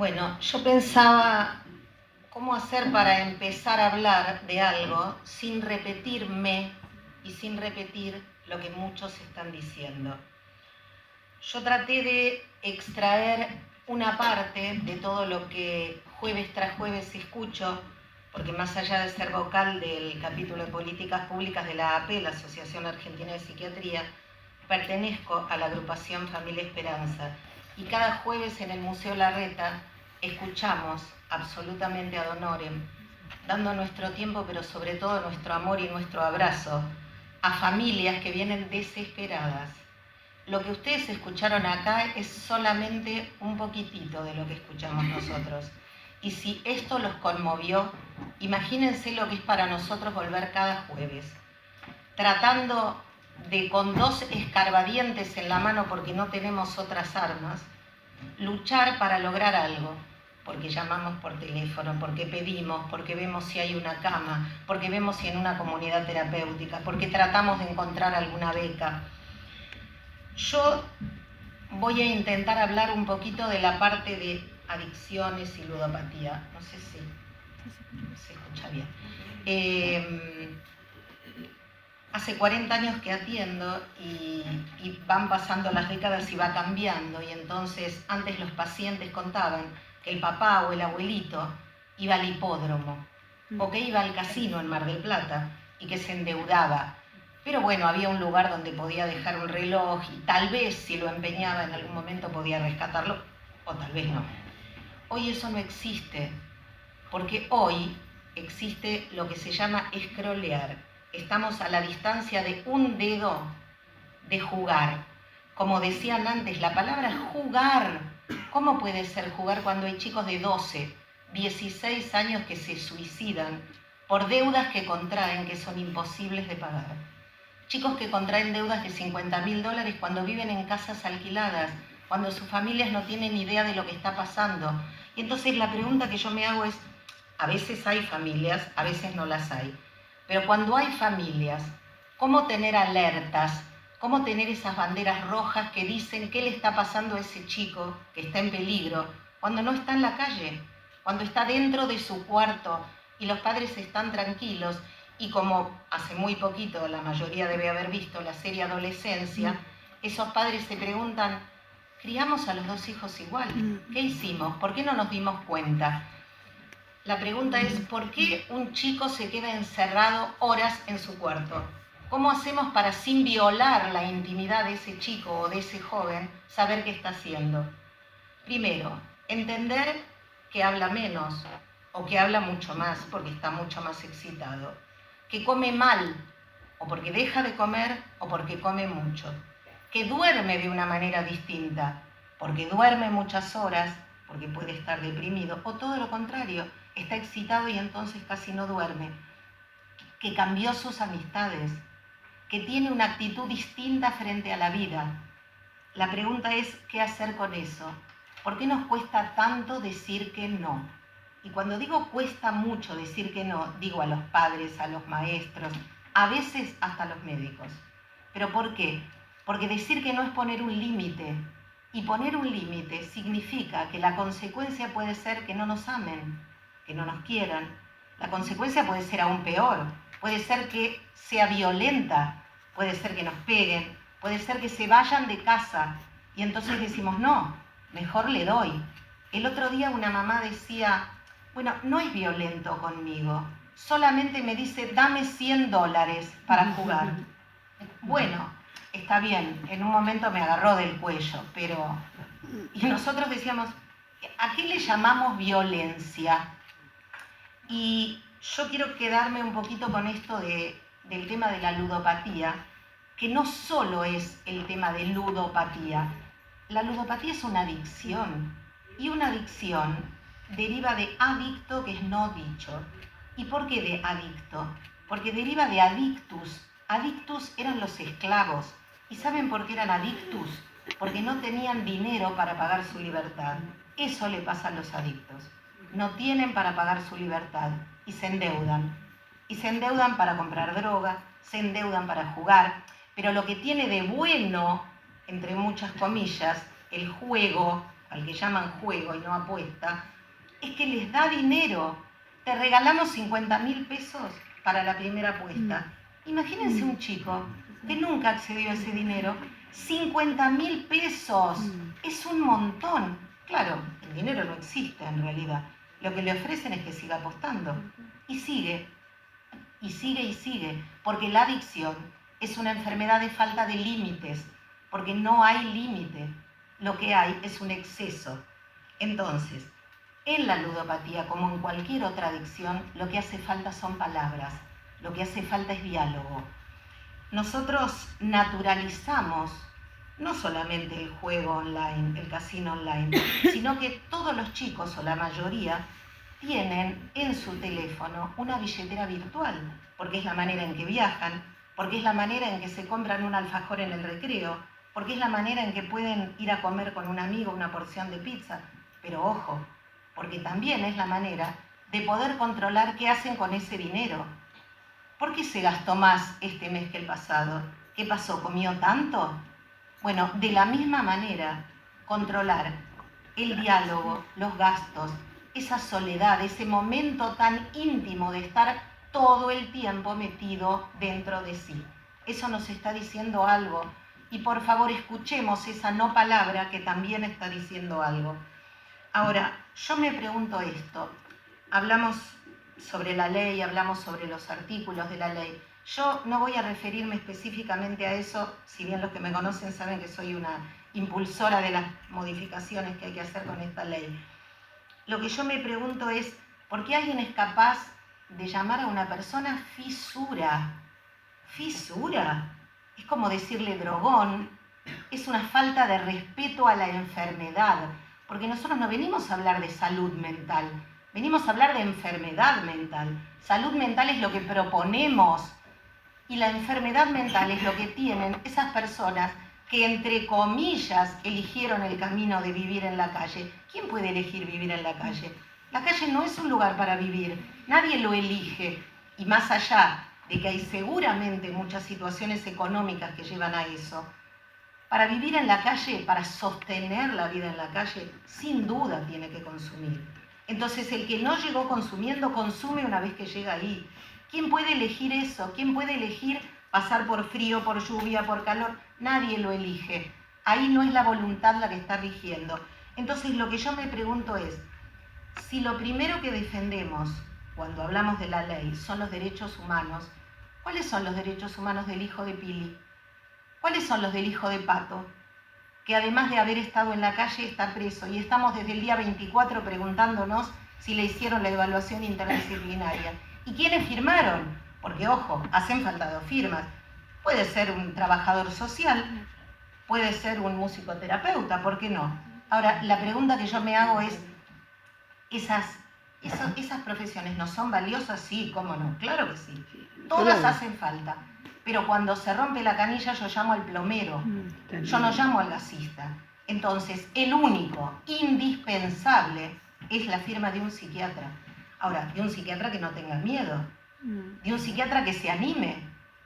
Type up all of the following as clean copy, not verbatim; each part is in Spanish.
Bueno, yo pensaba cómo hacer para empezar a hablar de algo sin repetirme y sin repetir lo que muchos están diciendo. Yo traté de extraer una parte de todo lo que jueves tras jueves escucho, porque más allá de ser vocal del capítulo de políticas públicas de la AAP, la Asociación Argentina de Psiquiatría, pertenezco a la agrupación Familia Esperanza, y cada jueves en el Museo Larreta escuchamos absolutamente ad honorem, dando nuestro tiempo, pero sobre todo nuestro amor y nuestro abrazo a familias que vienen desesperadas. Lo que ustedes escucharon acá es solamente un poquitito de lo que escuchamos nosotros. Y si esto los conmovió, imagínense lo que es para nosotros volver cada jueves, tratando de, con dos escarbadientes en la mano porque no tenemos otras armas, luchar para lograr algo. Porque llamamos por teléfono, porque pedimos, porque vemos si hay una cama, porque vemos si en una comunidad terapéutica, porque tratamos de encontrar alguna beca. Yo voy a intentar hablar un poquito de la parte de adicciones y ludopatía. No sé si se escucha bien. Hace 40 años que atiendo y van pasando las décadas y va cambiando. Y entonces antes los pacientes contaban que el papá o el abuelito iba al hipódromo o que iba al casino en Mar del Plata y que se endeudaba. Pero bueno, había un lugar donde podía dejar un reloj y tal vez si lo empeñaba en algún momento podía rescatarlo, o tal vez no. Hoy eso no existe, porque hoy existe lo que se llama scrollear. Estamos a la distancia de un dedo de jugar. Como decían antes, la palabra jugar. ¿Cómo puede ser jugar cuando hay chicos de 12, 16 años que se suicidan por deudas que contraen que son imposibles de pagar? Chicos que contraen deudas de $50.000 cuando viven en casas alquiladas, cuando sus familias no tienen idea de lo que está pasando. Y entonces la pregunta que yo me hago es, a veces hay familias, a veces no las hay, pero cuando hay familias, ¿cómo tener alertas? ¿Cómo tener esas banderas rojas que dicen qué le está pasando a ese chico que está en peligro cuando no está en la calle, cuando está dentro de su cuarto y los padres están tranquilos? Y como hace muy poquito la mayoría debe haber visto la serie Adolescencia, esos padres se preguntan, ¿criamos a los dos hijos igual? ¿Qué hicimos? ¿Por qué no nos dimos cuenta? La pregunta es, ¿por qué un chico se queda encerrado horas en su cuarto? ¿Cómo hacemos para, sin violar la intimidad de ese chico o de ese joven, saber qué está haciendo? Primero, entender que habla menos o que habla mucho más porque está mucho más excitado, que come mal o porque deja de comer o porque come mucho, que duerme de una manera distinta porque duerme muchas horas, porque puede estar deprimido, o todo lo contrario, está excitado y entonces casi no duerme, que cambió sus amistades, que tiene una actitud distinta frente a la vida. La pregunta es, ¿qué hacer con eso? ¿Por qué nos cuesta tanto decir que no? Y cuando digo cuesta mucho decir que no, digo a los padres, a los maestros, a veces hasta a los médicos. ¿Pero por qué? Porque decir que no es poner un límite. Y poner un límite significa que la consecuencia puede ser que no nos amen, que no nos quieran. La consecuencia puede ser aún peor. Puede ser que sea violenta, puede ser que nos peguen, puede ser que se vayan de casa y entonces decimos, no, mejor le doy. El otro día una mamá decía, bueno, no es violento conmigo, solamente me dice, dame $100 para jugar. Bueno, está bien, en un momento me agarró del cuello, pero... Y nosotros decíamos, ¿a qué le llamamos violencia? Y yo quiero quedarme un poquito con esto del tema de la ludopatía, que no solo es el tema de ludopatía. La ludopatía es una adicción, y una adicción deriva de adicto, que es no dicho. ¿Y por qué de adicto? Porque deriva de adictus. Adictus eran los esclavos. ¿Y saben por qué eran adictus? Porque no tenían dinero para pagar su libertad. Eso le pasa a los adictos. No tienen para pagar su libertad y se endeudan. Y se endeudan para comprar droga, se endeudan para jugar. Pero lo que tiene de bueno, entre muchas comillas, el juego, al que llaman juego y no apuesta, es que les da dinero. Te regalamos 50.000 pesos para la primera apuesta. Imagínense un chico que nunca accedió a ese dinero. 50.000 pesos es un montón. Claro, el dinero no existe en realidad. Lo que le ofrecen es que siga apostando. Y sigue, y sigue, y sigue. Porque la adicción es una enfermedad de falta de límites. Porque no hay límite. Lo que hay es un exceso. Entonces, en la ludopatía, como en cualquier otra adicción, lo que hace falta son palabras. Lo que hace falta es diálogo. Nosotros naturalizamos no solamente el juego online, el casino online, sino que todos los chicos, o la mayoría, tienen en su teléfono una billetera virtual, porque es la manera en que viajan, porque es la manera en que se compran un alfajor en el recreo, porque es la manera en que pueden ir a comer con un amigo una porción de pizza. Pero ojo, porque también es la manera de poder controlar qué hacen con ese dinero. ¿Por qué se gastó más este mes que el pasado? ¿Qué pasó? ¿Comió tanto? Bueno, de la misma manera, controlar el diálogo, los gastos, esa soledad, ese momento tan íntimo de estar todo el tiempo metido dentro de sí. Eso nos está diciendo algo. Y por favor, escuchemos esa no palabra que también está diciendo algo. Ahora, yo me pregunto esto. Hablamos sobre la ley, hablamos sobre los artículos de la ley. Yo no voy a referirme específicamente a eso, si bien los que me conocen saben que soy una impulsora de las modificaciones que hay que hacer con esta ley. Lo que yo me pregunto es, ¿por qué alguien es capaz de llamar a una persona fisura? ¿Fisura? Es como decirle drogón, es una falta de respeto a la enfermedad, porque nosotros no venimos a hablar de salud mental, venimos a hablar de enfermedad mental. Salud mental es lo que proponemos y la enfermedad mental es lo que tienen esas personas que, entre comillas, eligieron el camino de vivir en la calle. ¿Quién puede elegir vivir en la calle? La calle no es un lugar para vivir, nadie lo elige. Y más allá de que hay seguramente muchas situaciones económicas que llevan a eso, para vivir en la calle, para sostener la vida en la calle, sin duda tiene que consumir. Entonces, el que no llegó consumiendo, consume una vez que llega ahí. ¿Quién puede elegir eso? ¿Quién puede elegir pasar por frío, por lluvia, por calor? Nadie lo elige. Ahí no es la voluntad la que está rigiendo. Entonces, lo que yo me pregunto es, si lo primero que defendemos cuando hablamos de la ley son los derechos humanos, ¿cuáles son los derechos humanos del hijo de Pili? ¿Cuáles son los del hijo de Pato? Que además de haber estado en la calle está preso y estamos desde el día 24 preguntándonos si le hicieron la evaluación interdisciplinaria. ¿Y quiénes firmaron? Porque, ojo, hacen falta 2 firmas. Puede ser un trabajador social, puede ser un musicoterapeuta, ¿por qué no? Ahora, la pregunta que yo me hago es, ¿esas profesiones no son valiosas? Sí, ¿cómo no? Claro que sí. Todas hacen falta. Pero cuando se rompe la canilla yo llamo al plomero, yo no llamo al gasista. Entonces, el único, indispensable, es la firma de un psiquiatra. Ahora, de un psiquiatra que no tenga miedo, de un psiquiatra que se anime,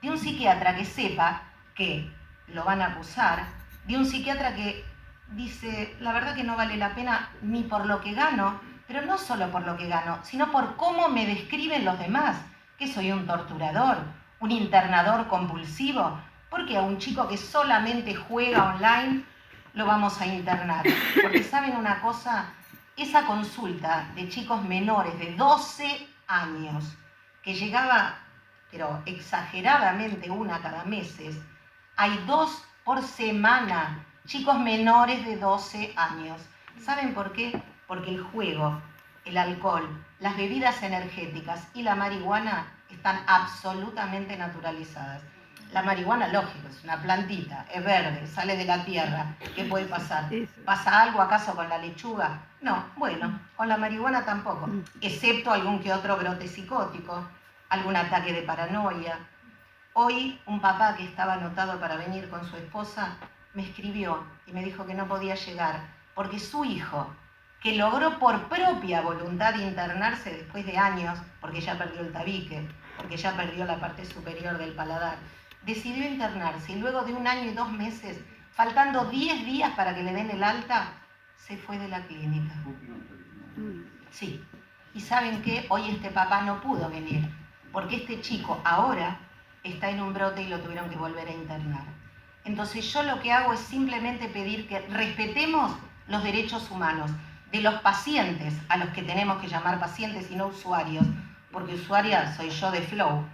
de un psiquiatra que sepa que lo van a acusar, de un psiquiatra que dice, la verdad que no vale la pena ni por lo que gano, pero no solo por lo que gano, sino por cómo me describen los demás, que soy un torturador, un internador compulsivo, porque a un chico que solamente juega online lo vamos a internar. Porque saben una cosa, esa consulta de chicos menores de 12 años, que llegaba, pero exageradamente una cada meses, hay 2 por semana, chicos menores de 12 años. ¿Saben por qué? Porque el juego, el alcohol, las bebidas energéticas y la marihuana están absolutamente naturalizadas. La marihuana, lógico, es una plantita, es verde, sale de la tierra. ¿Qué puede pasar? ¿Pasa algo acaso con la lechuga? No, bueno, con la marihuana tampoco, excepto algún que otro brote psicótico, algún ataque de paranoia. Hoy un papá que estaba anotado para venir con su esposa me escribió y me dijo que no podía llegar porque su hijo, que logró por propia voluntad internarse después de años, porque ya perdió el tabique, porque ya perdió la parte superior del paladar, decidió internarse y luego de 1 año y 2 meses, faltando 10 días para que le den el alta, se fue de la clínica. Sí. Y ¿saben qué? Hoy este papá no pudo venir, porque este chico ahora está en un brote y lo tuvieron que volver a internar. Entonces yo lo que hago es simplemente pedir que respetemos los derechos humanos de los pacientes, a los que tenemos que llamar pacientes y no usuarios, porque usuaria soy yo de Flow,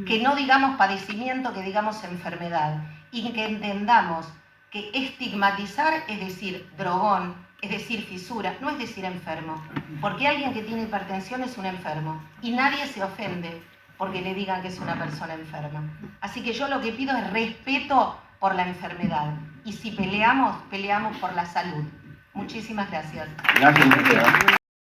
que no digamos padecimiento, que digamos enfermedad, y que entendamos que estigmatizar es decir drogón, es decir fisura, no es decir enfermo, porque alguien que tiene hipertensión es un enfermo, y nadie se ofende porque le digan que es una persona enferma. Así que yo lo que pido es respeto por la enfermedad, y si peleamos, peleamos por la salud. Muchísimas gracias. Gracias,